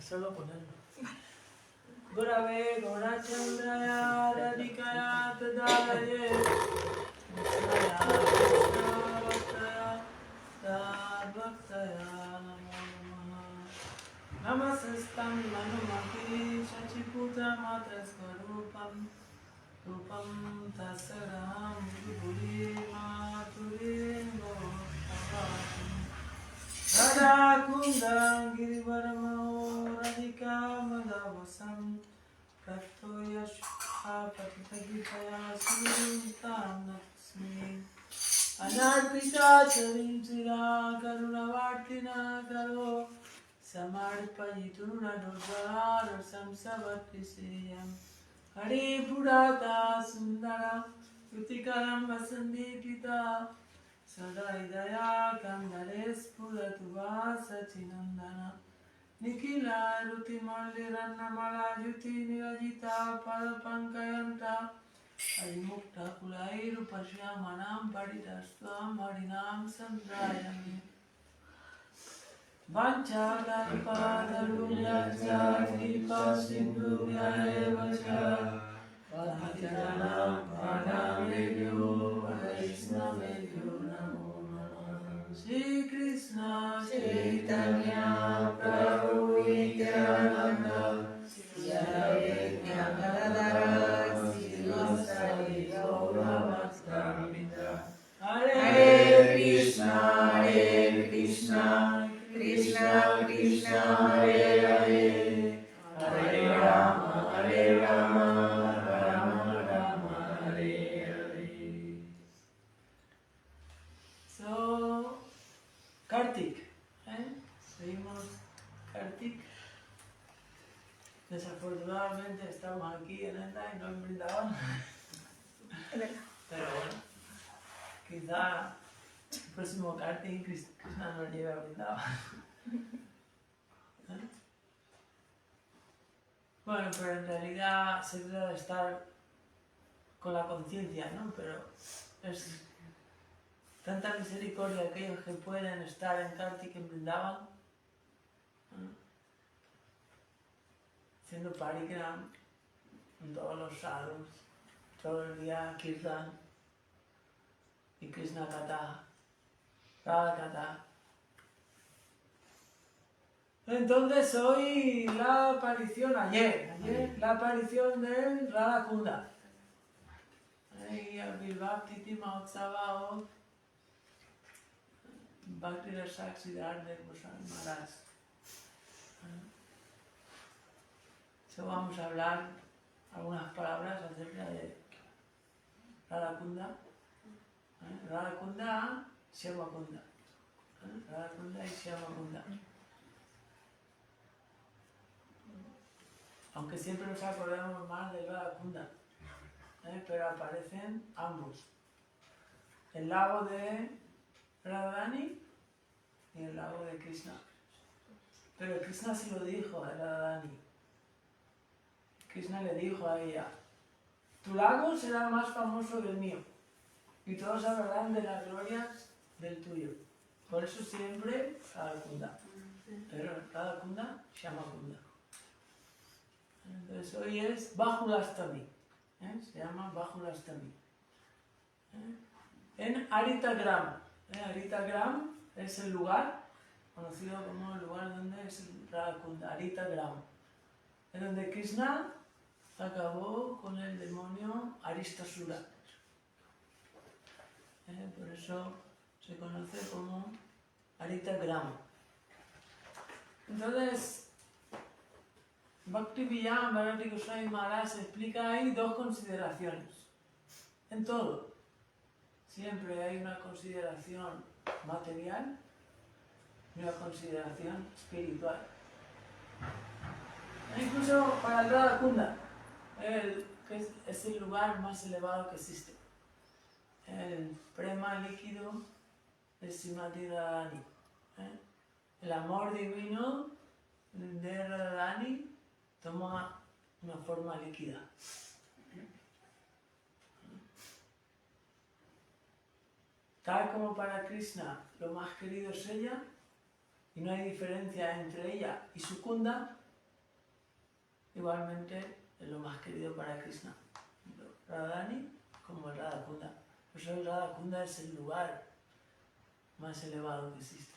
solo ponerlo. Gurave Gaurachandraya Radhikaya Tadaraye Krishnaya Krishna Bhaktaya Tadbhaktaya Namo Namaha Namasastam Manumati Shachiputra Matra Swarupam Rupam Tasaraham Guri Maturim Gosavatim Radha Kundam Girivaramao Radhika Madhavasam Prato Yashha Patitagitaya Sutam Natsmi Anarpita Charinchira Karunavartina Karo Samarpayitura Nurvara Samsavatrisiyam Hare Purata Sundara Yutikaram Vasandipita Sadaidaya Kandares Puratuva Sachinandana Nikila Rutimalli Rannamala Yuti Nirajita Padapankayanta Adimukta Kulairu Pashyamanam Paridastvam Harinam Sandrayami Vancha Kalpatarunyacha Kripa Sindhuvya Evacha Patitanam Padamebhyo Vaishnavebhyo Namo Namaha Shri Krishna Chaitanya Prabhu Nityananda Shri Advaita Gadadhara Srivasadi Gaura Bhakta Hare Krishna Krishna Krishna Hare Hare Hare Rama Rama Rama Hare Hare. So, Kartik, seguimos Kartik. Desafortunadamente estamos aquí en esta y no en Vrindavan. Pero bueno, quizá el próximo Kartik Krishna nos lleve a Vrindavan. Bueno, pero en realidad se trata de estar con la conciencia, ¿no? Pero es tanta misericordia aquellos que pueden estar en Kartik en Vrindavan, haciendo parikram con todos los sadhus, todo el día kirtan y Krishna Katha, Radha Katha. Entonces hoy la aparición, ayer la aparición del Radha Kunda. Y el Bilbhakti Mahotsav of Bhakti Rasak Siddhartha Goswami Maharaj. So vamos a hablar algunas palabras acerca de Radha Kunda. Radha Kunda, Shyama Kunda. Radha Kunda y Shyama Kunda. Aunque siempre nos acordamos más de Radha Kunda, pero aparecen ambos. El lago de Radharani y el lago de Krishna. Pero Krishna sí lo dijo a Radharani. Krishna le dijo a ella, tu lago será más famoso que el mío y todos hablarán de las glorias del tuyo. Por eso siempre Radha Kunda. Pero Radha Kunda, Shyama Kunda. Entonces hoy es Bahulastami, se llama Bahulastami. En Aritagram. Aritagram es el lugar, conocido como el lugar donde es el Radha Kunda, Aritagram. Es donde Krishna acabó con el demonio Aristasura. Por eso se conoce como Aritagram. Entonces, Bhakti Villán Bharati Goswami Maharaj explica ahí dos consideraciones. En todo. Siempre hay una consideración material y una consideración espiritual. Incluso para el Radha Kunda, que es el lugar más elevado que existe. El prema líquido de Srimati Radharani. El amor divino de Radharani toma una forma líquida. Tal como para Krishna lo más querido es ella, y no hay diferencia entre ella y su Kunda, igualmente es lo más querido para Krishna. Radharani como el Radha Kunda. Por eso el Radha Kunda es el lugar más elevado que existe.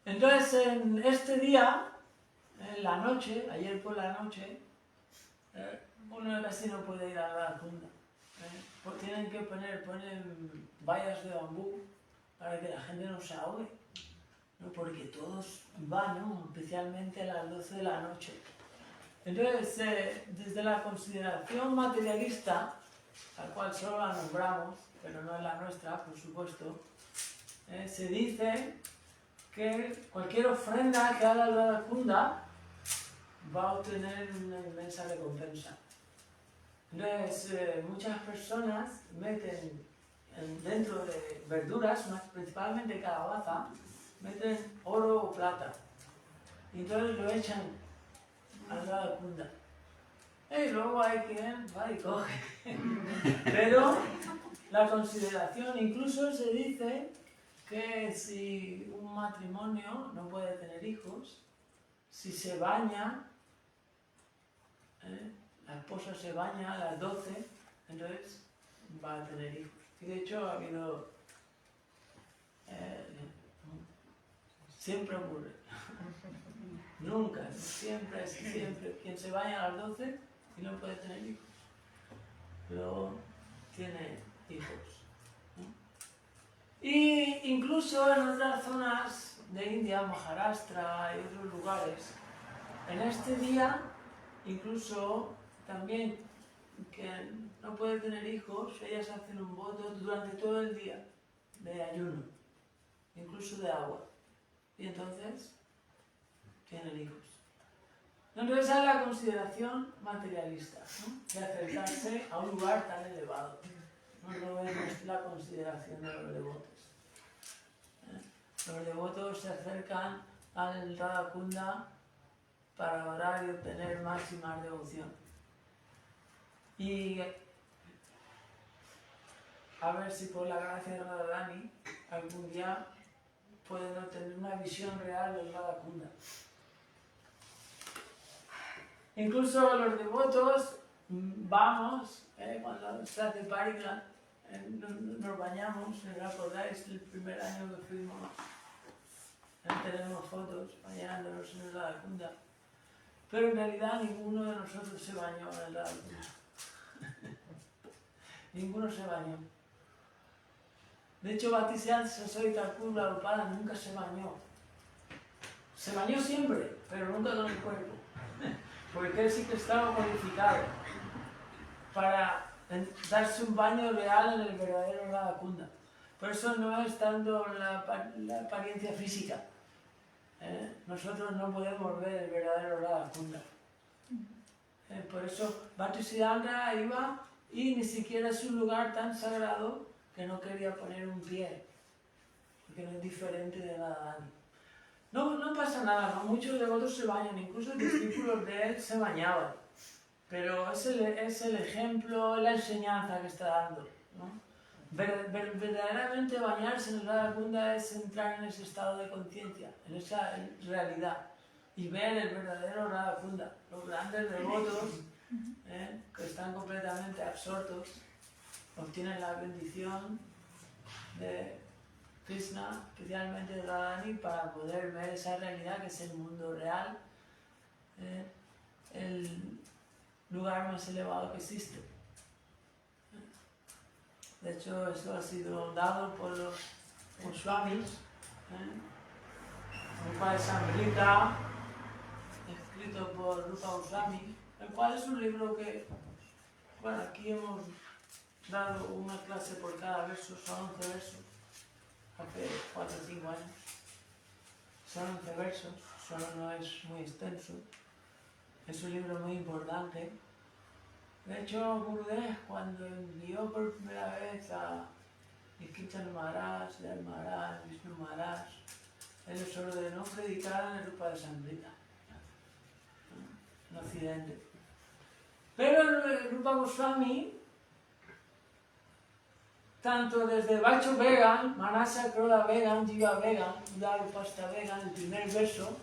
Entonces, en este día, en la noche, ayer por la noche, uno casi no puede ir a Radha Kunda. Tienen que poner vallas de bambú para que la gente no se ahogue, ¿no? Porque todos van, ¿no? Especialmente a las 12 de la noche. Entonces, desde la consideración materialista, la cual solo la nombramos, pero no es la nuestra, por supuesto, se dice que cualquier ofrenda que haga el Radha Kunda va a obtener una inmensa recompensa. Entonces, muchas personas meten dentro de verduras, principalmente calabaza, meten oro o plata. Y entonces lo echan al Radha Kunda. Y luego hay quien va y coge. Pero la consideración, incluso se dice que si un matrimonio no puede tener hijos, si se baña, la esposa se baña a las 12, entonces va a tener hijos. Y de hecho ha habido... siempre ocurre. Nunca, siempre. Quien se baña a las 12 y no puede tener hijos, luego tiene hijos. Y incluso en otras zonas de India, Maharashtra y otros lugares, en este día, incluso también quien no puede tener hijos, ellas hacen un voto durante todo el día de ayuno, incluso de agua. Y entonces tienen hijos. Entonces esa es la consideración materialista, ¿no? De acercarse a un lugar tan elevado. No es la consideración de los devotos. Los devotos se acercan al Radha Kunda para orar y obtener más y más devoción. Y a ver si por la gracia de Radharani algún día pueden obtener una visión real del Radha Kunda. Incluso los devotos vamos, cuando se hace parikram, nos bañamos, ¿recordáis el primer año que fuimos? Tenemos fotos bañándonos en el Radha Kunda. Pero en realidad ninguno de nosotros se bañó en el Radha Kunda. Ninguno se bañó. De hecho, Bhattisiddhanta Saraswati Thakur Prabhupada nunca se bañó. Se bañó siempre, pero nunca con el cuerpo. Porque él sí que estaba modificado para darse un baño real en el verdadero Radha Kunda. Por eso no es tanto la apariencia física. Nosotros no podemos ver el verdadero Radha Kunda. Por eso Bhattisiddhanta iba y ni siquiera es un lugar tan sagrado que no quería poner un pie, porque no es diferente de Radharani. No pasa nada, ¿no? Muchos devotos se bañan, incluso discípulos de él se bañaban, pero es el ejemplo, la enseñanza que está dando, ¿no? Verdaderamente bañarse en el Radha Kunda es entrar en ese estado de conciencia, en esa realidad, y ver el verdadero Radha Kunda. Los grandes devotos, que están completamente absortos, obtienen la bendición de Krishna, especialmente de Radharani, para poder ver esa realidad que es el mundo real, el lugar más elevado que existe. De hecho, eso ha sido dado por los Goswamis, el cual es Amrita, escrito por Rupa Goswami, el cual es un libro que, bueno, aquí hemos dado una clase por cada verso, son 11 versos, hace 4 o 5 años. Son 11 versos, solo no es muy extenso, es un libro muy importante. De hecho, Gurudev, cuando envió por primera vez a Kirtan Maharaj, Dal Maharaj, Vishnu Maharaj, él les ordenó predicar en el Rupa de Samrita, en Occidente. Pero el Rupa Goswami, tanto desde Vacho Vegan, Manasa Krola Vegan, Jiva Vegan, Udalupasta Vegan, el primer verso,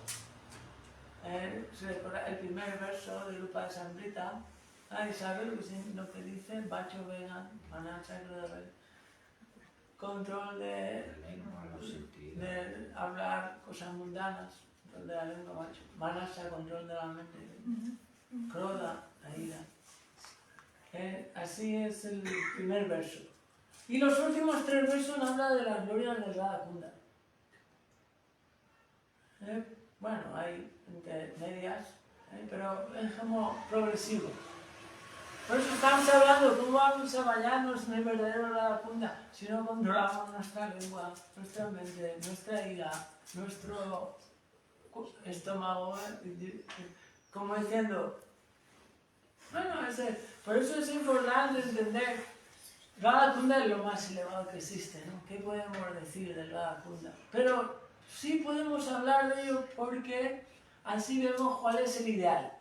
Se recuerda el primer verso de Rupa de Sambrita. Nadie sabe lo que dice, Bacho Vegan, Manancha, control de hablar cosas mundanas, control de la lengua, Bacho. Manasa, control de la mente. Kroda, la ira. Así es el primer verso. Y los últimos 3 versos hablan de las glorias de Radha Kunda. Bueno, hay entre medias, pero es como progresivo. Por eso estamos hablando, ¿cómo vamos a bañarnos en el verdadero Radha Kunda si no controlamos nuestra lengua, nuestra mente, nuestra ira, nuestro estómago? Como diciendo, bueno, por eso es importante entender, Radha Kunda es lo más elevado que existe, ¿no? ¿Qué podemos decir del Radha Kunda? Pero sí podemos hablar de ello porque así vemos cuál es el ideal.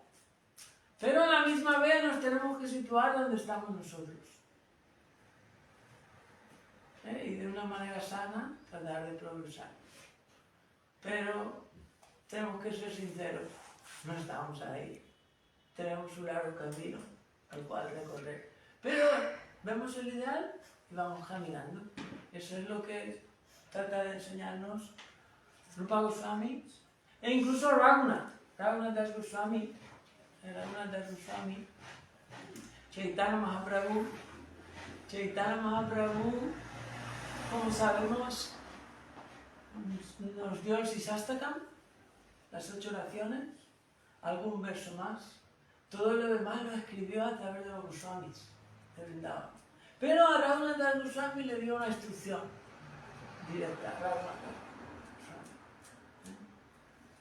Pero a la misma vez nos tenemos que situar donde estamos nosotros. Y de una manera sana tratar de progresar. Pero tenemos que ser sinceros, no estamos ahí. Tenemos un largo camino al cual recorrer. Pero vemos el ideal y vamos caminando. Eso es lo que trata de enseñarnos Rupa Goswami e incluso Raghunath Das Goswami, Chaitanya Mahaprabhu, como sabemos, nos dio el Sisastakam, las 8 oraciones, algún verso más. Todo lo demás lo escribió a través de los Goswamis, de Vrindavan. Pero a Raghunath Das Goswami le dio una instrucción directa,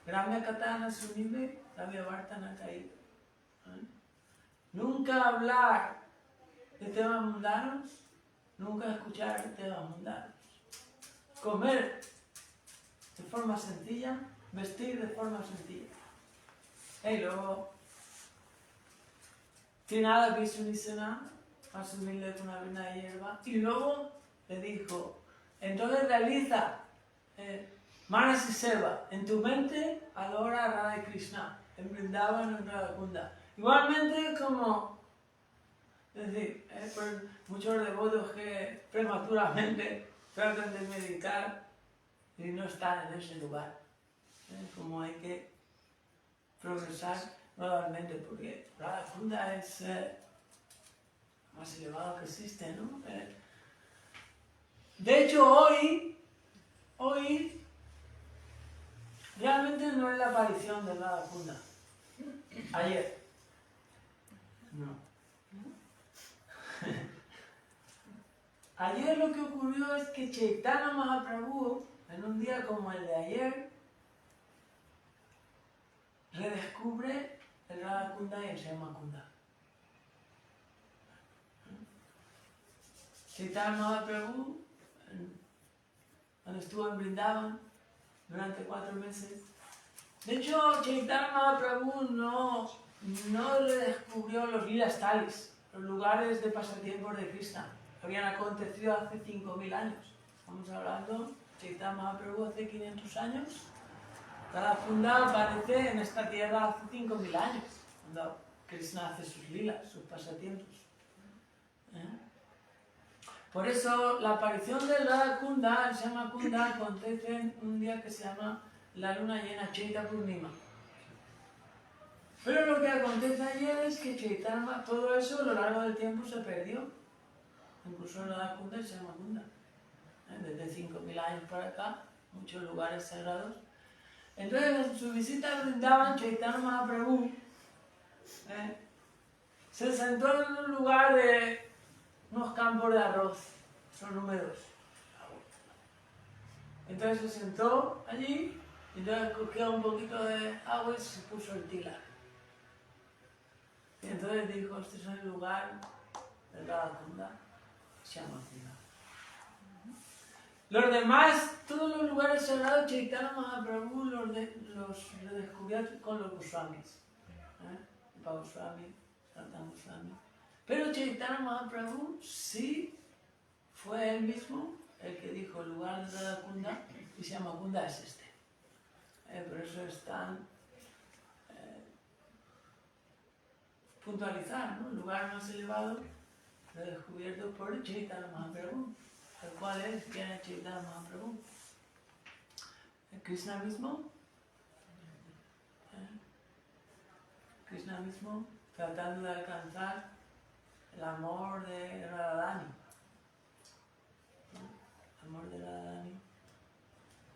Gramya Katana Sunibe, Gramya Vartana Caído. Nunca hablar de temas mundanos, nunca escuchar temas mundanos. Comer de forma sencilla, vestir de forma sencilla. Y luego, Tinada Visunisena, asumirle con una vena de hierba. Y luego le dijo, entonces realiza Manasi Seva, en tu mente adora a Radha y Krishna, en Vrindavan, en Radha Kunda. Igualmente como, es decir, por muchos devotos que prematuramente tratan de meditar y no están en ese lugar. Como hay que progresar nuevamente, porque Radha Kunda es lo más elevado que existe, ¿no? De hecho, hoy realmente no es la aparición de Radha Kunda. Ayer. No. Ayer lo que ocurrió es que Chaitanya Mahaprabhu, en un día como el de ayer, redescubre el Radha Kunda y el Shyama Kunda. Chaitanya Mahaprabhu, cuando estuvo en Vrindavan durante 4 meses. De hecho, Chaitanya Mahaprabhu no redescubrió los lilas talis, los lugares de pasatiempos de Krishna, que habían acontecido hace 5.000 años. Estamos hablando, Chaitanya Mahaprabhu hace 500 años. Radha Kunda aparece en esta tierra hace 5.000 años, cuando Krishna hace sus lilas, sus pasatiempos. Por eso, la aparición de Radha Kunda, el Shyama Kunda, acontece en un día que se llama la luna llena, Chaita Purnima. Pero lo que acontece ayer es que Chaitanya, todo eso a lo largo del tiempo se perdió. Incluso Radha Kunda y Shyama Kunda. Desde 5.000 años para acá, muchos lugares sagrados. Entonces, en su visita a Vrindavan, Chaitanya Mahaprabhu se sentó en un lugar de unos campos de arroz, son húmedos. Entonces se sentó allí, y entonces cogió un poquito de agua y se puso el tila. Y entonces dijo, este es el lugar de Radha Kunda, Shyama Kunda. Los demás, todos los lugares sagrados, Chaitanya Mahaprabhu los redescubrió con los Goswamis. Rupa Goswami, Sanatana Goswami. Pero Chaitanya Mahaprabhu sí fue él mismo el que dijo el lugar de Radha Kunda y Shyama Kunda es este. Por eso es tan puntualizar, ¿no? El lugar más elevado descubierto por Chaitanya Mahaprabhu, el cual es quien es Chaitanya Mahaprabhu. El Krishna mismo, Krishna mismo tratando de alcanzar el amor de Radharani, ¿no? El amor de Radharani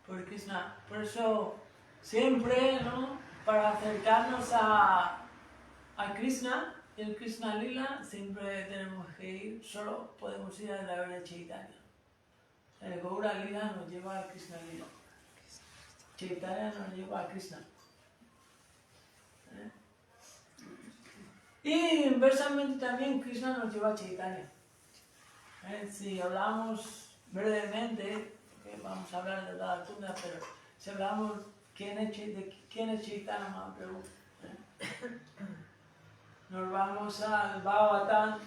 por Krishna. Por eso siempre, ¿no? Para acercarnos a Krishna, el Krishna Lila, siempre tenemos que ir, solo podemos ir a través de Chaitanya. El Gaura Lila nos lleva a Krishna Lila. Chaitanya nos lleva a Krishna. Y inversamente también Krishna nos lleva a Chaitanya. Si hablamos brevemente, vamos a hablar de Radha Kunda, pero si hablamos de quién es Chaitanya Mahaprabhu, nos vamos al Bhagavatam,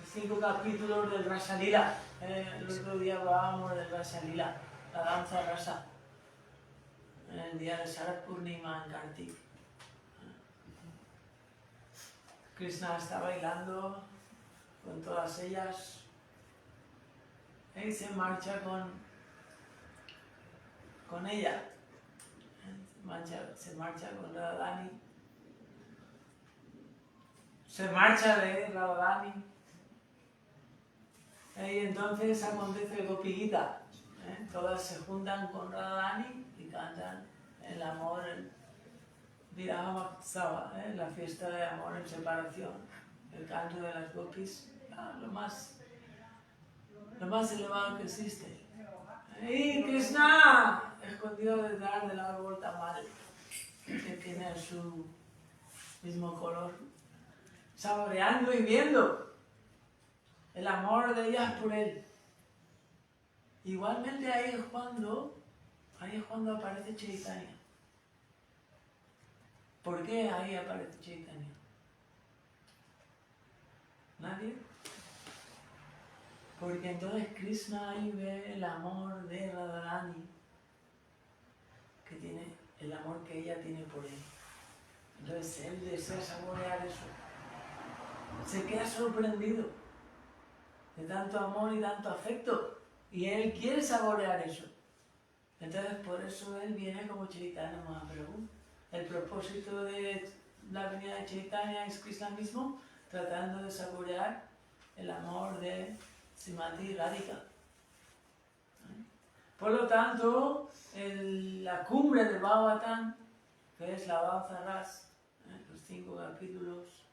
5 capítulos del Rasa Lila. El otro día hablábamos del Rasa Lila, la danza rasa, en el día de Sarat Purnima en Kartik. Krishna está bailando con todas ellas y se marcha con ella, se marcha con Radharani, se marcha de Radharani y entonces acontece Gopi Gita, todas se juntan con Radharani y cantan el amor, el Viraha Mahotsava, la fiesta de amor en separación, el canto de las gopis, lo más elevado que existe. Y Krishna, escondido detrás del árbol tamal, que tiene su mismo color, saboreando y viendo el amor de ellas por él. Igualmente ahí es cuando aparece Chaitanya. ¿Por qué ahí aparece Chaitanya? ¿Nadie? Porque entonces Krishna ahí ve el amor de Radharani, el amor que ella tiene por él. Entonces él desea saborear eso. Se queda sorprendido de tanto amor y tanto afecto. Y él quiere saborear eso. Entonces por eso él viene como Chaitanya Mahaprabhu. El propósito de la venida de Chaitanya es Krishna mismo, tratando de saborear el amor de Srimati Radhika. Por lo tanto, la cumbre del Bhagavatam, que es la danza ras, los 5 capítulos,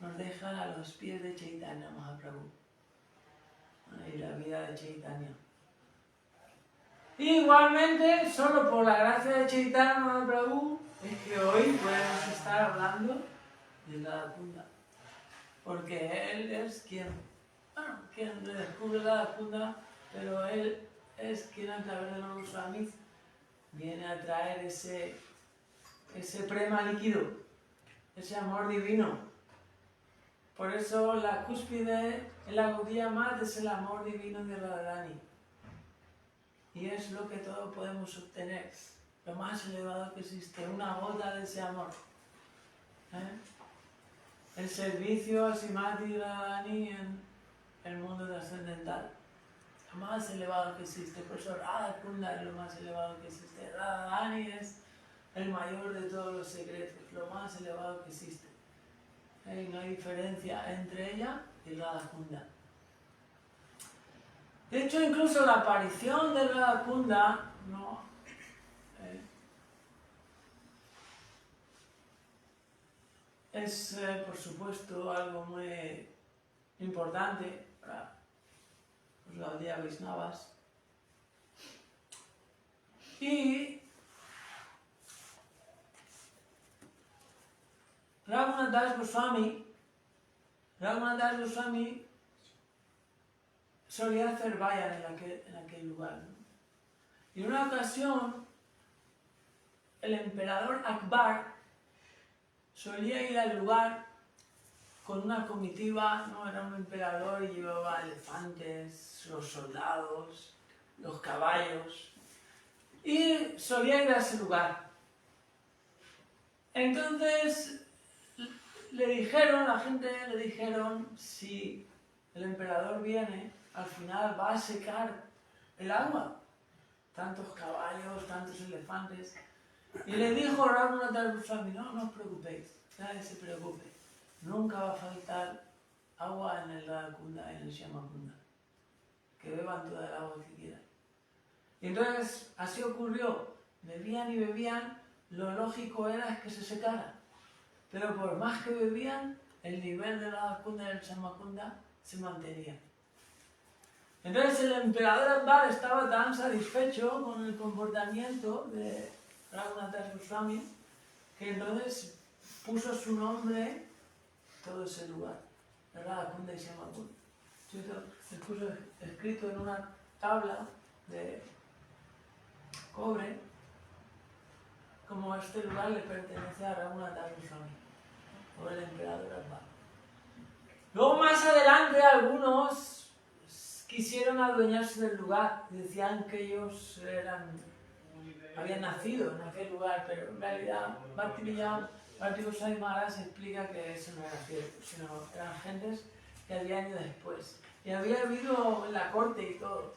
nos dejan a los pies de Chaitanya Mahaprabhu y la vida de Chaitanya. Igualmente, solo por la gracia de Chaitanya Mahaprabhu es que hoy podemos estar hablando de Radha Kunda, porque él es quien descubre Radha Kunda, pero él es quien a través de los Goswamis viene a traer ese prema líquido, ese amor divino. Por eso la cúspide en la Gaudiya Math es el amor divino de Radharani. Y es lo que todos podemos obtener, lo más elevado que existe, una gota de ese amor. El servicio a Srimati Radharani en el mundo trascendental, lo más elevado que existe. Por eso Radha Kunda es lo más elevado que existe. Radharani es el mayor de todos los secretos, lo más elevado que existe. No hay diferencia entre ella y Radha Kunda. De hecho, incluso la aparición de Radha Kunda es, por supuesto, algo muy importante para los Gaudiya Vaishnavas. Y Raghunath Das Goswami solía hacer vayan en aquel lugar, ¿no? Y en una ocasión, el emperador Akbar solía ir al lugar con una comitiva, ¿no? Era un emperador y llevaba elefantes, los soldados, los caballos, y solía ir a ese lugar. Entonces, la gente le dijeron, si el emperador viene, al final va a secar el agua. Tantos caballos, tantos elefantes. Y le dijo Raghunath Goswami, no os preocupéis, nadie se preocupe. Nunca va a faltar agua en el Radha-kunda, en el Shyamakunda. Que beban toda el agua que quieran. Y entonces así ocurrió. Bebían y bebían, lo lógico era que se secara. Pero por más que bebían, el nivel de Radha-kunda y el Shyamakunda se mantenía. Entonces el emperador Akbar estaba tan satisfecho con el comportamiento de Raghunath Goswami que entonces puso su nombre todo ese lugar, Radha-kunda y Shyamakunda. Se puso escrito en una tabla de cobre como este lugar le pertenece a Raghunath Goswami, o el emperador Akbar. Luego más adelante algunos quisieron adueñarse del lugar y decían que ellos habían nacido en aquel lugar, pero en realidad Bhakti Goswami Maharaj explica que eso no era cierto, sino eran gentes que habían ido después. Y había habido en la corte y todo,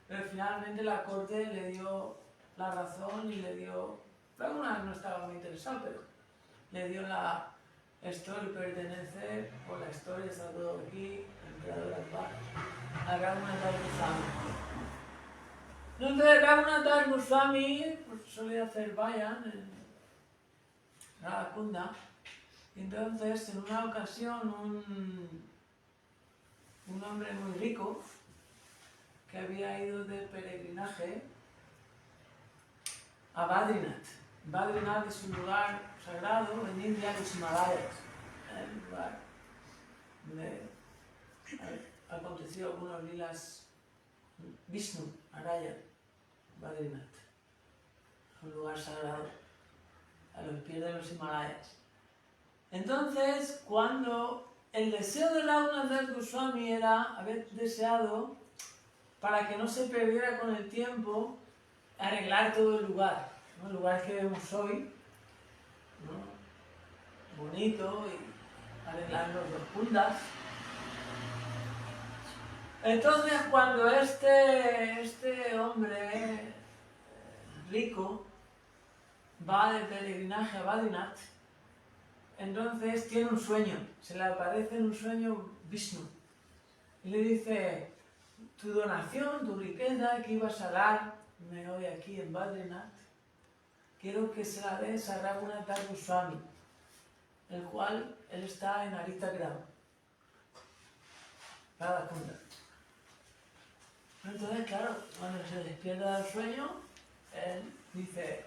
pero finalmente la corte le dio la razón y le dio, Raghunath no estaba muy interesado, pero le dio esto le pertenece, o la historia está todo aquí, el emperador Akbar, a Raghunath Goswami. Entonces Raghunath Goswami pues, solía hacer vayan en Radha-kunda. Entonces en una ocasión un hombre muy rico que había ido de peregrinaje a Badrinath. Badrinath es un lugar sagrado en India, los Himalayas, un lugar donde ha acontecido algunos lilas Vishnu, Araya, Badrinath, un lugar sagrado a los pies de los Himalayas. Entonces, cuando el deseo de Raghunath Goswami era haber deseado, para que no se perdiera con el tiempo, arreglar todo el lugar, ¿no? El lugar que vemos hoy, ¿no? Bonito, y arreglar los dos kundas. Entonces, cuando este hombre rico va de peregrinaje a Badrinath, entonces tiene un sueño, se le aparece en un sueño Vishnu y le dice, tu donación, tu riqueza que ibas a darme hoy aquí en Badrinath, quiero que se la des a Raghunath Goswami, el cual él está en Aritagram, Radha-kunda. Entonces, claro, cuando se despierta del sueño, él dice,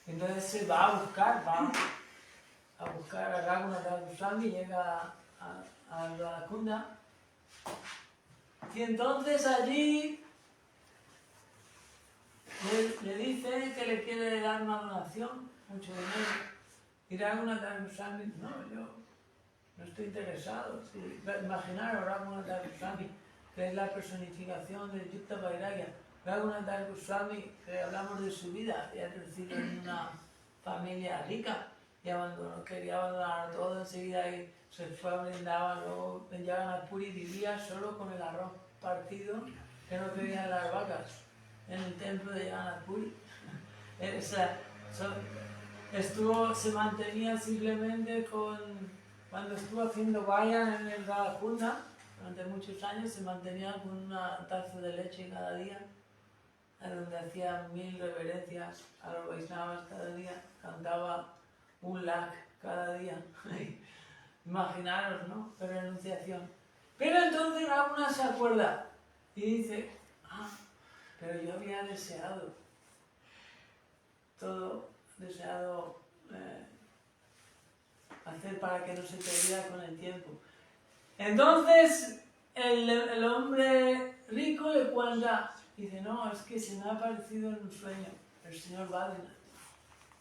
entonces se va a buscar a Raghunath Goswami, llega a Radha-kunda, y entonces allí le dice que le quiere dar una donación, mucho dinero, y Raghunath Goswami, no, yo no estoy interesado. Sí. Imaginaros Raghunath Goswami, que es la personificación de Yukta Vairagya. Raghunath Goswami, que hablamos de su vida, había crecido en una familia rica y quería abandonar todo enseguida y se fue a Vrindavan, luego en Jagannath Puri vivía solo con el arroz partido que no querían las vacas en el templo de Jagannath Puri. Se mantenía simplemente cuando estuvo haciendo vayan en el Radha-kunda, durante muchos años se mantenía con una taza de leche cada día, donde hacía 1000 reverencias a los Vaishnavas cada día, cantaba un lakh cada día. Imaginaros, ¿no? Qué renunciación. Pero entonces Raghunath se acuerda y dice, pero yo había deseado todo, hacer para que no se perdiera con el tiempo. Entonces el hombre rico le cuenta, dice, no, es que se me ha aparecido en un sueño el señor Badrinath.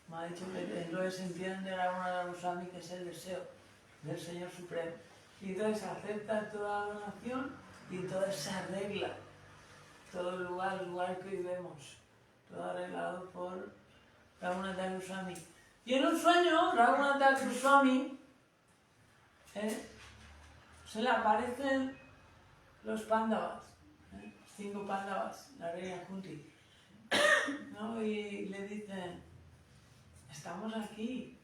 Me ha dicho que entonces entiende Raghunath Goswami que es el deseo del Señor Supremo. Y entonces acepta toda la donación y entonces se arregla todo el lugar que hoy vemos, todo arreglado por Raghunath Goswami. Y en un sueño, Raghunath Goswami se le aparecen los Pándavas, 5 Pándavas, la reina Kunti, ¿no? Y le dicen, estamos aquí,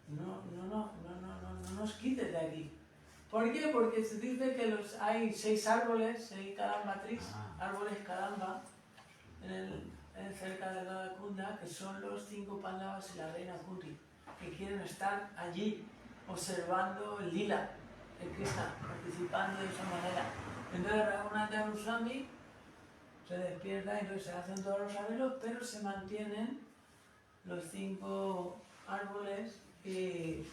no nos quites de aquí. ¿Por qué? Porque se dice que hay 6 árboles, 6 kadambatris, árboles kadamba, cerca de la Kunda, que son los 5 Pándavas y la reina Kunti, que quieren estar allí observando el lila, el Krishna, participando de esa manera. Entonces Raghunath Goswami se despierta y entonces se hacen todos los arreglos, pero se mantienen los 5 árboles y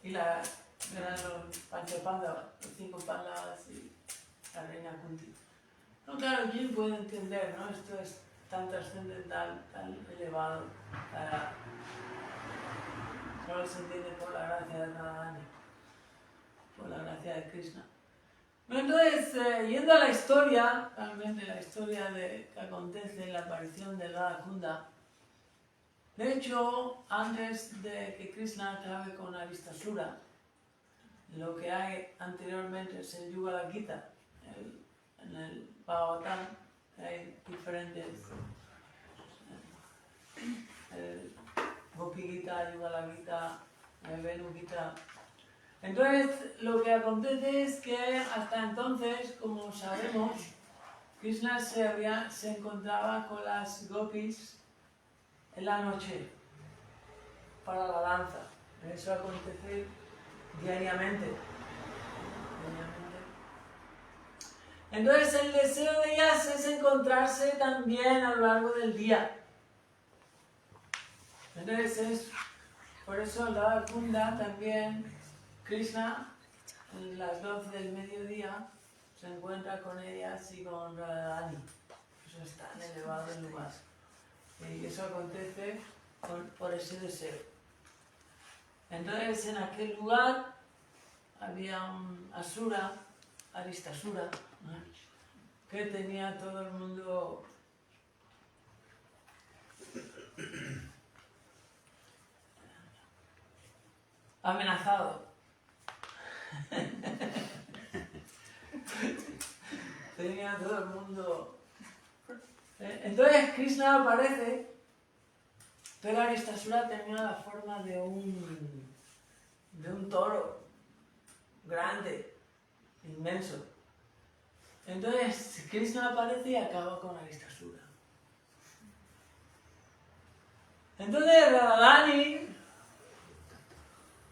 eran los Panchapándavas, los 5 Pándavas y la reina Kunti. No, claro, ¿quién puede entender, no? Esto es tan trascendental, tan elevado, solo se entiende por la gracia de Radharani, por la gracia de Krishna. Entonces, yendo a la historia, realmente la historia que acontece en la aparición de Radha Kunda, de hecho, antes de que Krishna acabe con Aristasura, lo que hay anteriormente es el Yugala Gita, en el Bhagavatam hay diferentes, el Gopi Gita, Yugala Gita, el Venu Gita. Entonces, lo que acontece es que hasta entonces, como sabemos, Krishna se encontraba con las gopis en la noche para la danza. Eso acontece diariamente. Entonces, el deseo de ellas es encontrarse también a lo largo del día. Entonces, por eso en Radha Kunda también Krishna, a las 12 del mediodía, se encuentra con ellas y con Radharani. Eso es tan elevado el lugar. Y eso acontece por ese deseo. Entonces, en aquel lugar había un Asura, Aristasura, que tenía a todo el mundo amenazado. Tenía a todo el mundo. Entonces Krishna aparece, pero Aristasura tenía la forma de un toro grande, inmenso. Entonces Krishna aparece y acaba con Aristasura. Entonces Radharani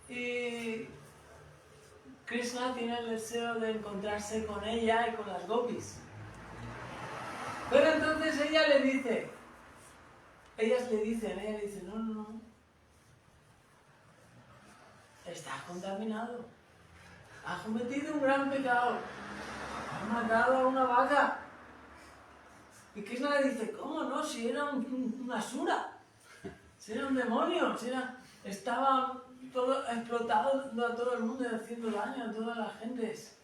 y Krishna tiene el deseo de encontrarse con ella y con las gopis. Pero entonces ellas le dicen, no, estás contaminado, has cometido un gran pecado, has matado a una vaca. Y Krishna le dice, ¿cómo no? Si era un asura, si era un demonio, estaba todo explotando a todo el mundo y haciendo daño a todas las gentes.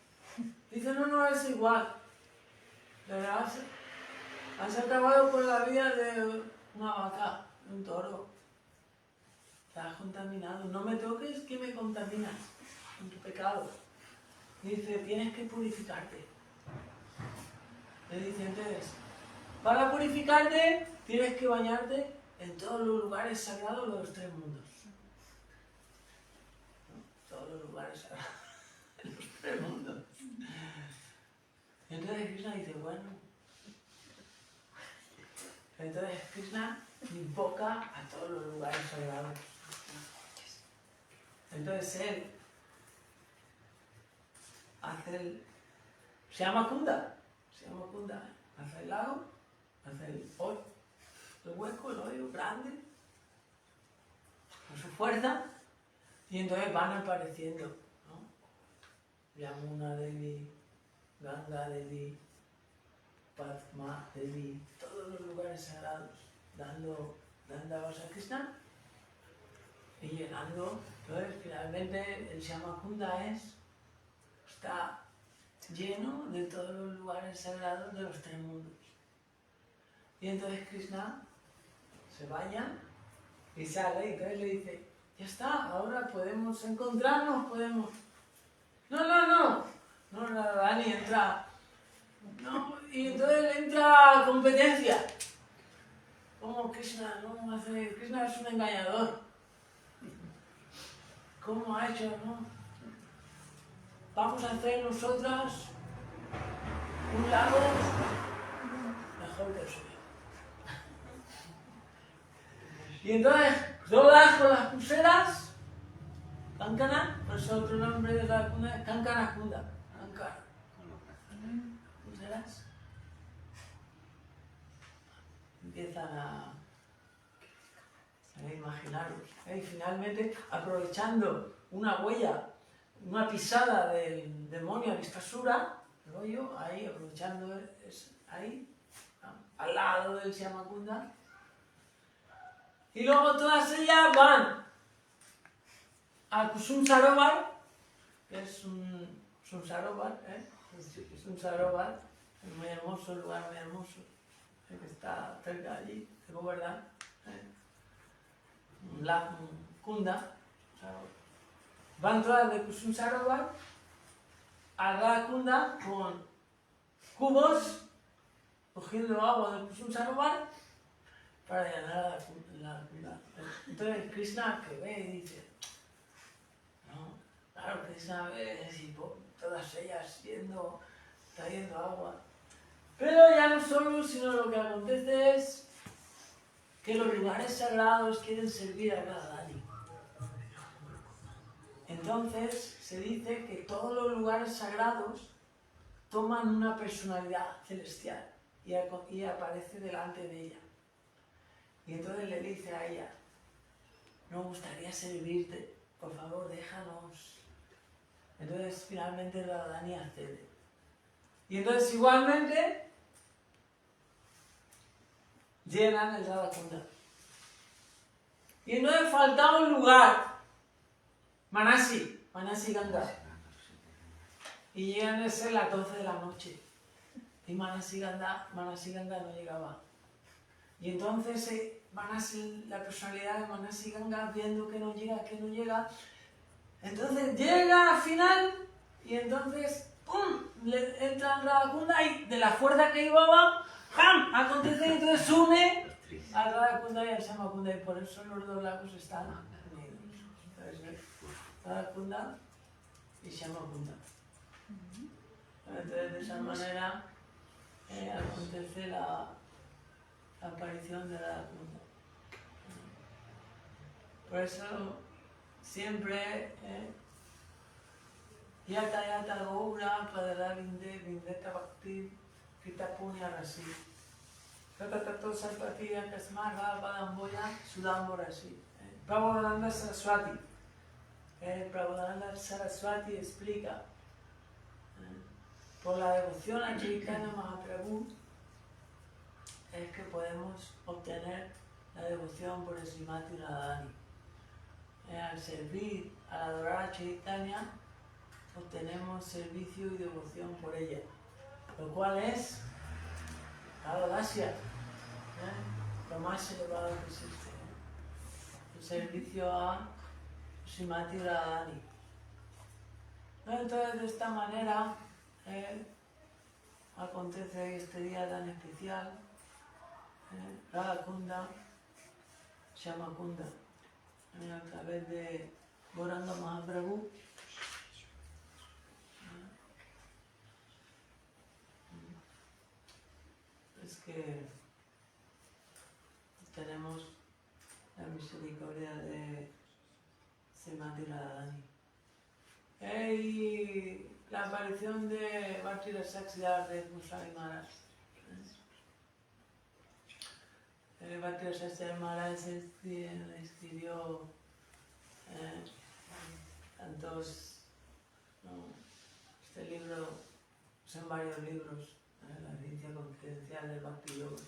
Dice, no, es igual. Pero has acabado con la vida de una vaca, de un toro. Estás contaminado. No me toques que me contaminas con tu pecado. Dice, tienes que purificarte. Le dice, entonces, para purificarte tienes que bañarte en todos los lugares sagrados de los 3 mundos. Todos los lugares sagrados de los 3 mundos. Entonces Krishna dice, bueno. Entonces Krishna invoca a todos los lugares sagrados. Entonces él se llama Kunda, hace el lago, hace el hueco, el hoyo grande, con su fuerza, y entonces van apareciendo, ¿no? Yamuna Devi, Ganga Devi, Padma Devi, todos los lugares sagrados, dando dandavas a Krishna y llegando. Entonces, finalmente, el Shyamakunda está lleno de todos los lugares sagrados de los 3 mundos. Y entonces Krishna se baña Y sale y entonces le dice, ya está, ahora podemos encontrarnos, podemos... No, Radharani entra... No, y entonces le entra competencia. ¿Cómo Krishna? No, Krishna es un engañador. ¿Cómo ha hecho, no? Vamos a hacer nosotras un lago mejor que el suyo. Y entonces, todas con las pulseras, Kankana, por eso otro nombre de la cuna es Kankana Kunda. Kankana. Pulseras. Empiezan a imaginaros. Y finalmente, aprovechando una huella, una pisada del demonio Avistasura, rollo, ahí, aprovechando, ahí, al lado del Shyamakunda. Y luego todas ellas van a Kusum Sarovar, que es un sarovar, es un sarovar, muy hermoso, un lugar muy hermoso, que está cerca de allí, de Govardhan, un lago, un Kunda. Van todas de Kusum Sarovar a Radha Kunda con cubos, cogiendo agua del Kusum Sarovar para llenar la Kunda. Entonces Krishna que ve y dice, no, claro, Krishna ve y todas ellas trayendo agua. Pero ya no solo, sino lo que acontece es que los lugares sagrados quieren servir a Radharani. Entonces se dice que todos los lugares sagrados toman una personalidad celestial y aparece delante de ella. Y entonces le dice a ella, nos gustaría servirte, por favor déjanos. Entonces finalmente Radharani accede. Y entonces igualmente llenan el Radha Kunda. Y entonces faltaba un lugar, Manasi Ganga. Y llegan a ser las 12 de la noche. Y Manasi Ganga no llegaba. Y entonces la personalidad de Manasi Ganga, viendo que no llega, entonces llega al final y entonces ¡pum! Le entra en Radha Kunda y de la fuerza que llevaba, ¡pam! Acontece y entonces une a Radha Kunda y al Shyamakunda y por eso los dos lagos están unidos. Entonces, Radha Kunda y Shyamakunda. Entonces de esa manera acontece la aparición de Radha Kunda. Por eso siempre Yata Gaura Padara Vindeta Bhakti Kita Punya Rasi Tatatato Sarpatiya Kasmarva Padamboya Sudambo Rasi. Prabhupada Saraswati. Prabhupada Saraswati explica por la devoción a Chaitanya Mahaprabhu es que podemos obtener la devoción por el Srimati Radharani. Al servir, al adorar a Chaitanya, obtenemos servicio y devoción por ella, lo cual es la Dasya, lo más elevado que existe, el servicio a Srimati Radharani. Entonces, de esta manera, acontece este día tan especial, Radha Kunda, Shyamakunda, a través de Gauranga Mahaprabhu. Es que tenemos la misericordia de Srimati Radharani. Y la aparición de Bhakti Rasaksiyar de Goswami Maharaj. Bhakti Rasaksiyar Maharaj escribió tantos, este libro, son varios libros, la ciencia confidencial del Bhakti Yoga.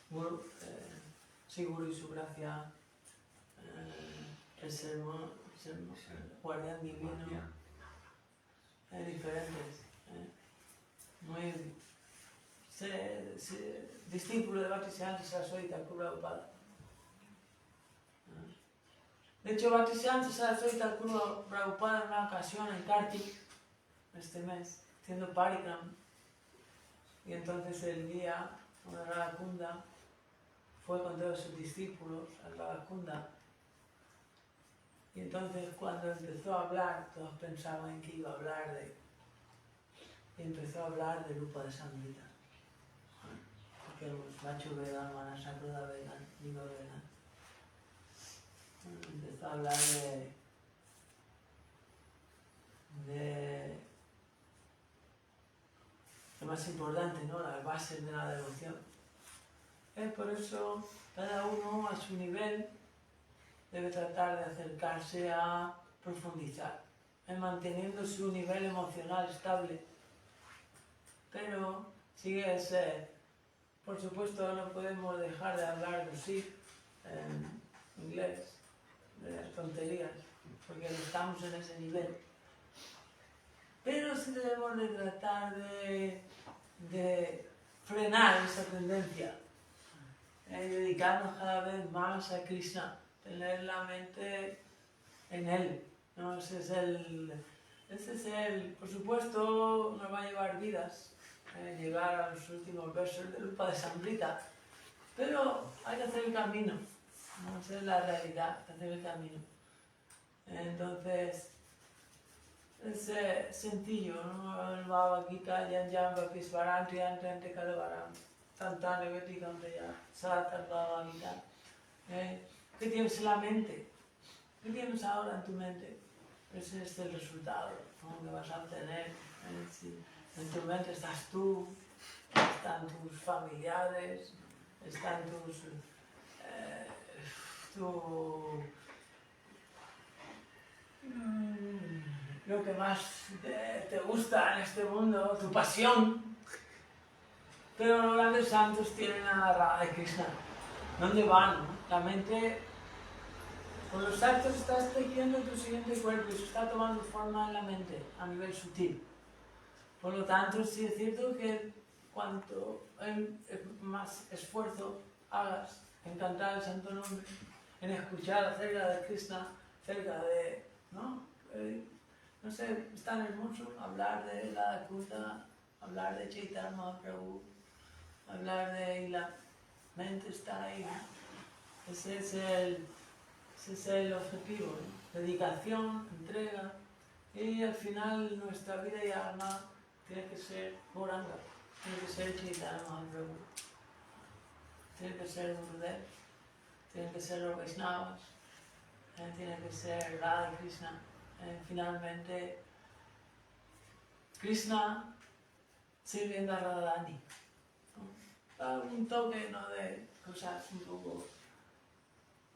Guru y su gracia, el sermón, el guardián divino, diferentes. Muy discípulo de Bhaktisiddhanta Saraswati Thakur Prabhupada. De hecho, Bhaktisiddhanta Saraswati Thakur Prabhupada en una ocasión en Kartik, este mes, haciendo parikram, y entonces el guía, Radha Kunda, fue con todos sus discípulos al Radha Kunda. Y entonces cuando empezó a hablar, todos pensaban que iba a hablar de... Y empezó a hablar de Rupa de Sambrita. Porque los Vachu Vedan, Manasakruda Vedan, Niva Vedan. Empezó a hablar de lo más importante, ¿no? Las bases de la devoción. Por eso cada uno a su nivel debe tratar de acercarse a profundizar, manteniendo su nivel emocional estable. Pero sigue ese, por supuesto no podemos dejar de hablar de sí en inglés, de las tonterías, porque estamos en ese nivel. Pero sí debemos de tratar de frenar esa tendencia, dedicarnos cada vez más a Krishna, tener la mente en él, ¿no? Ese es el, por supuesto, nos va a llevar vidas, llegar a los últimos versos de Rupa de Sambrita, pero hay que hacer el camino, ¿no? Esa es la realidad, hay que hacer el camino. Entonces, es sencillo, ¿no? El Bhava Gita, Yanjam Vapisvaram, Triyantrante Kalavaram, Santane Vetikantaya, Satar Bhava Gita. ¿Qué tienes en la mente? ¿Qué tienes ahora en tu mente? Ese es el resultado, ¿no? Que vas a obtener. En tu mente estás tú, están tus familiares, están lo que más te gusta en este mundo, tu pasión. Pero los grandes santos tienen a Radha Krishna. ¿Dónde van? La mente, con los actos estás tejiendo tu siguiente cuerpo y se está tomando forma en la mente a nivel sutil. Por lo tanto, sí es cierto que cuanto más esfuerzo hagas en cantar el santo nombre, en escuchar acerca de Krishna, acerca de, ¿no? No sé, es tan hermoso hablar de la Kunda, hablar de Chaitanya Mahaprabhu, hablar de la mente está ahí, ¿no? Ese es el objetivo, ¿no? Dedicación, entrega, y al final nuestra vida y alma tiene que ser Gauranga, tiene que ser Chaitanya Mahaprabhu, tiene que ser Gurudev, tiene que ser los Vaishnavas, tiene que ser Radha Krishna. Finalmente, Krishna sirviendo a Radharani, ¿no? Un toque, ¿no? De cosas un poco...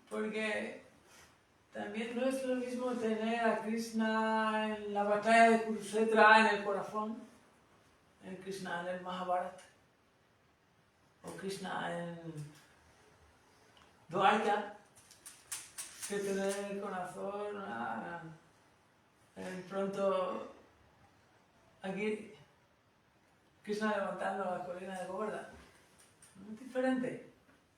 Porque también no es lo mismo tener a Krishna en la batalla de Kurukshetra en el corazón, en Krishna en el Mahabharata, o Krishna en Dwarka, que tener el corazón pronto aquí Krishna levantando la colina de Govardhan. Es diferente.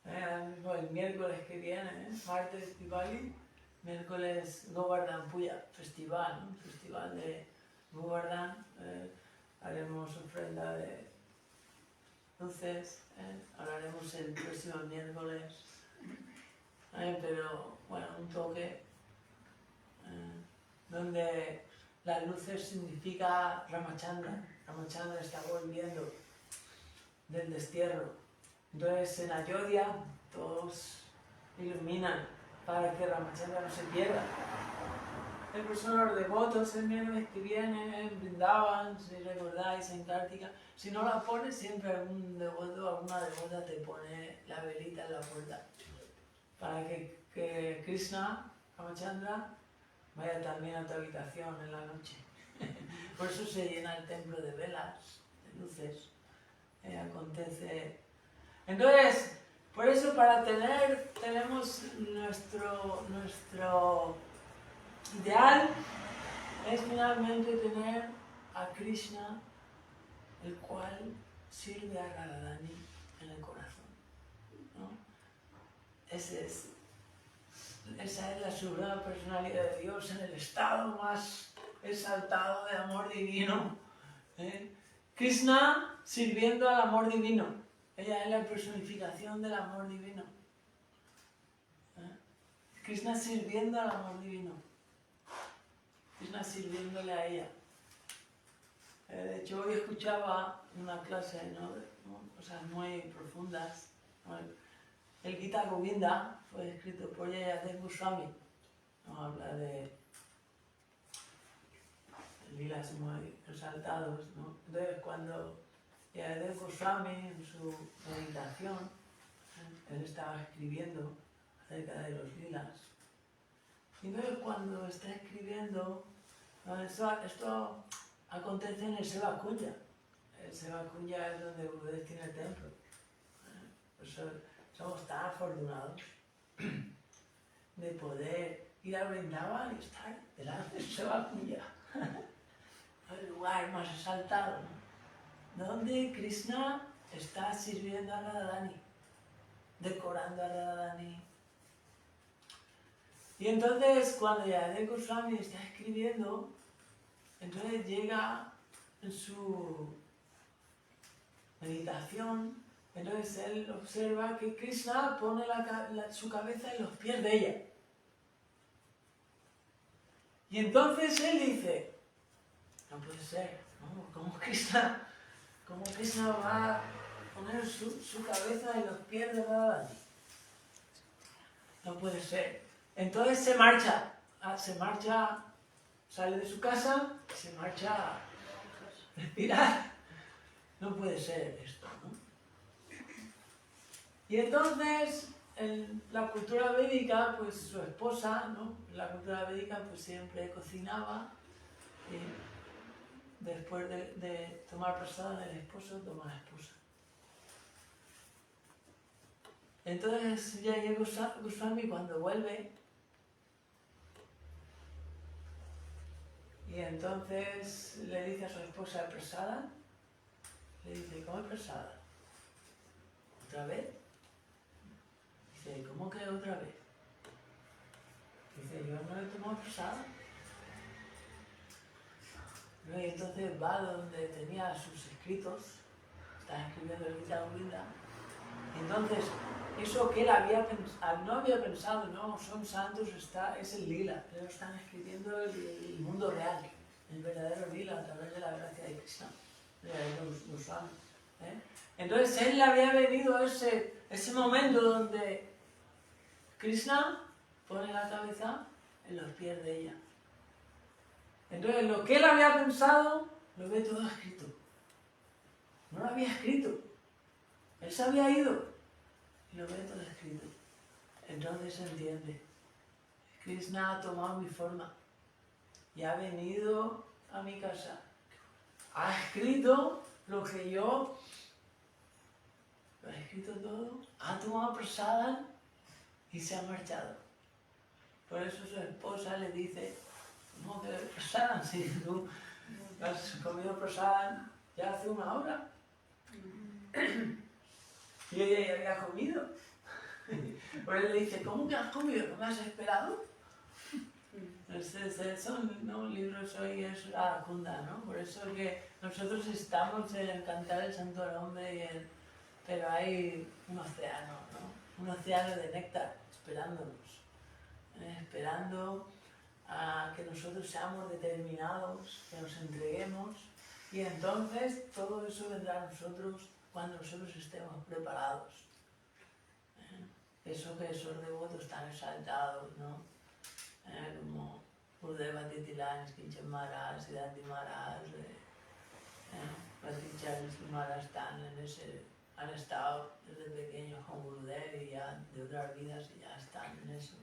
El miércoles que viene, martes Diwali, miércoles Govardhan Puja, festival, ¿no? Festival de Govardhan. Haremos ofrenda de dulces, hablaremos el próximo miércoles. Pero bueno, un toque donde las luces significa Ramachandra. Ramachandra está volviendo del destierro. Entonces en Ayodhya todos iluminan para que Ramachandra no se pierda. Por eso los devotos el miércoles que viene en Vrindavan, si recordáis, en Kartika, si no la pones siempre algún devoto, alguna devota te pone la velita en la puerta para que Krishna, Ramachandra, vaya también a tu habitación en la noche. Por eso se llena el templo de velas, de luces. Acontece. Entonces, por eso tenemos nuestro ideal es finalmente tener a Krishna, el cual sirve a Radharani en el corazón, ¿no? Esa es la suprema personalidad de Dios en el estado más exaltado de amor divino. Krishna sirviendo al amor divino. Ella es la personificación del amor divino. Krishna sirviendo al amor divino. Krishna sirviéndole a ella. De hecho, hoy escuchaba una clase, ¿no? Cosas muy profundas, ¿no? El Gita Govinda fue escrito por Jayadev Goswami. ¿No? Habla de lilas muy exaltados, ¿no? Entonces, cuando Jayadev Goswami en su meditación, él estaba escribiendo acerca de los lilas. Y entonces, cuando está escribiendo, ¿no? Esto acontece en el Seva Kunja. El Seva Kunja es donde Gurudev tiene el templo. Por eso somos tan afortunados de poder ir a Vrindavan y estar delante del Seva Kunja. El lugar más exaltado, ¿no? Donde Krishna está sirviendo a Radharani, decorando a Radharani. Y entonces, cuando Jayadev Goswami está escribiendo, entonces llega en su meditación, entonces él observa que Krishna pone su cabeza en los pies de ella. Y entonces él dice, no puede ser, ¿no? ¿Cómo Krishna va a poner su cabeza en los pies de Radharani? No puede ser. Entonces se marcha, sale de su casa y se marcha a respirar. No puede ser esto, ¿no? Y entonces, en la cultura védica, pues su esposa, ¿no? En la cultura védica, pues siempre cocinaba. Y después de tomar prasada del esposo, toma la esposa. Entonces, ya llegó Goswami cuando vuelve. Y entonces le dice a su esposa, ¿prasada? Le dice, ¿cómo es prasada? ¿Otra vez? Dice, ¿cómo que otra vez? Dice, yo no he tomado prasada. Y entonces va donde tenía sus escritos, está escribiendo el Gita Govinda. Entonces, eso que él no había pensado, no, son santos, es el lila, pero están escribiendo el mundo real, el verdadero lila a través de la gracia de Krishna, de Goswami. Entonces él le había venido ese momento donde Krishna pone la cabeza en los pies de ella. Entonces lo que él había pensado lo ve todo escrito. No lo había escrito. Él se había ido y lo ve todo escrito. Entonces se entiende. Krishna ha tomado mi forma y ha venido a mi casa. Ha escrito lo que yo... Lo ha escrito todo. Ha tomado prasada y se ha marchado. Por eso su esposa le dice, ¿cómo que prasada? Si tú has comido prasada ya hace una hora. Y ella ya había comido. Por eso le dice, ¿cómo que has comido? ¿No me has esperado? Son libros hoy es la Kunda, ¿no? Por eso que nosotros estamos en cantar el santo nombre, pero hay un océano, ¿no? Un océano de néctar esperándonos, esperando a que nosotros seamos determinados, que nos entreguemos, y entonces todo eso vendrá a nosotros cuando nosotros estemos preparados. Eso que esos devotos tan exaltados, ¿no? Como Gurudeva Titilanes, Kinchan Maharaj, Siddhanti Maharaj, Paticharis Maharaj han estado desde pequeños con Gurudev y ya de otras vidas y ya están en esos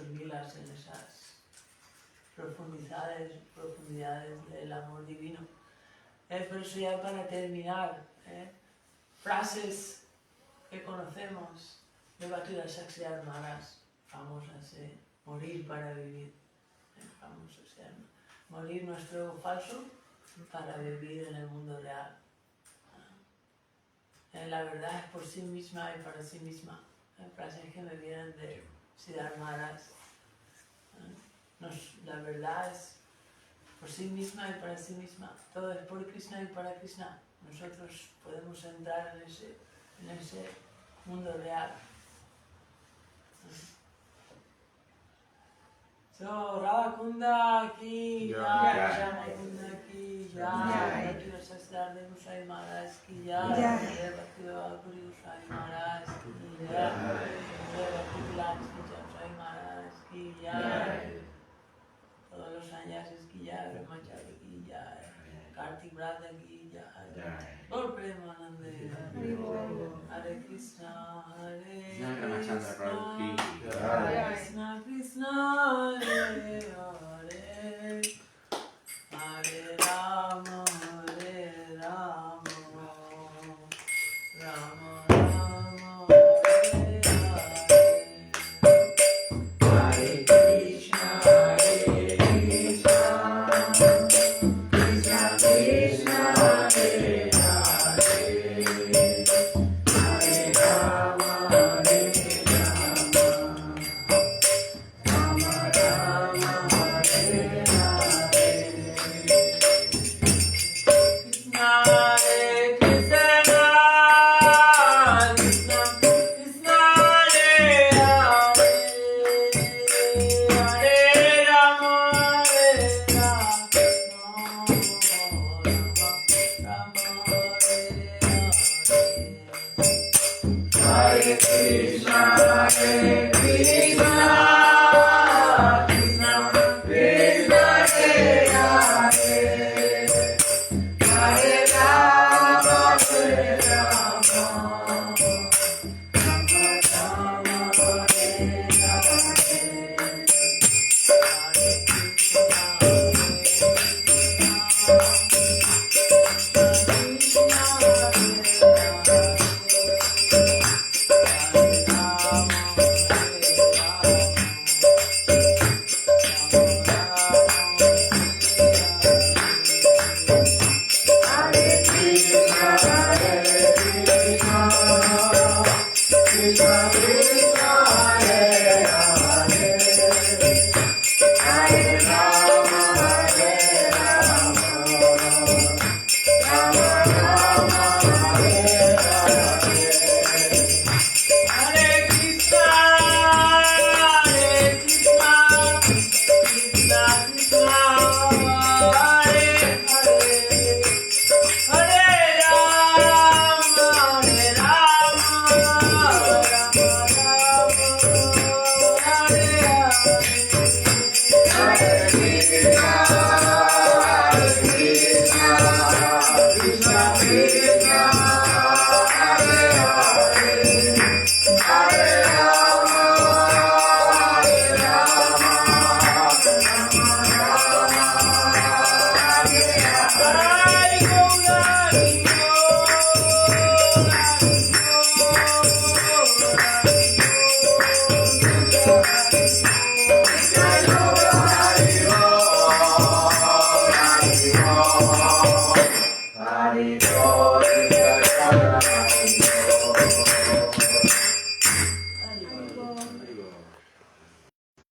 lilas, en esas profundidades del amor divino. Por eso ya para terminar, frases que conocemos de Bhakti Saksiyar Maharaj, famosas, morir para vivir, famoso, morir nuestro ego falso para vivir en el mundo real. La verdad es por sí misma y para sí misma. Frases que me vienen de Siddhartha Maharaj. La verdad es por sí misma y para sí misma. Todo es por Krishna y para Krishna. Nosotros podemos entrar en ese mundo real. So, Radha Kunda ki jai, Shama Kunda ki jai, Bhakti Rasa Siddhartha Goswami Maharaj ki jai, Bhakti Guru Goswami Maharaj ki jai, Bhakti Villas Goswami Maharaj ki jai, todos los sannyasis ki jai, Brahmachari ki jai, Kartik Brada ki jai, Gaur Premanande, Hare Krishna, Hare Krishna, Krishna Krishna, Hare Hare, Hare Rama, Hare Rama, Rama Rama, Hare Hare, Hare Krishna, Hare Krishna, Krishna Krishna, Hare Hare, Hare Rama, Hare Hare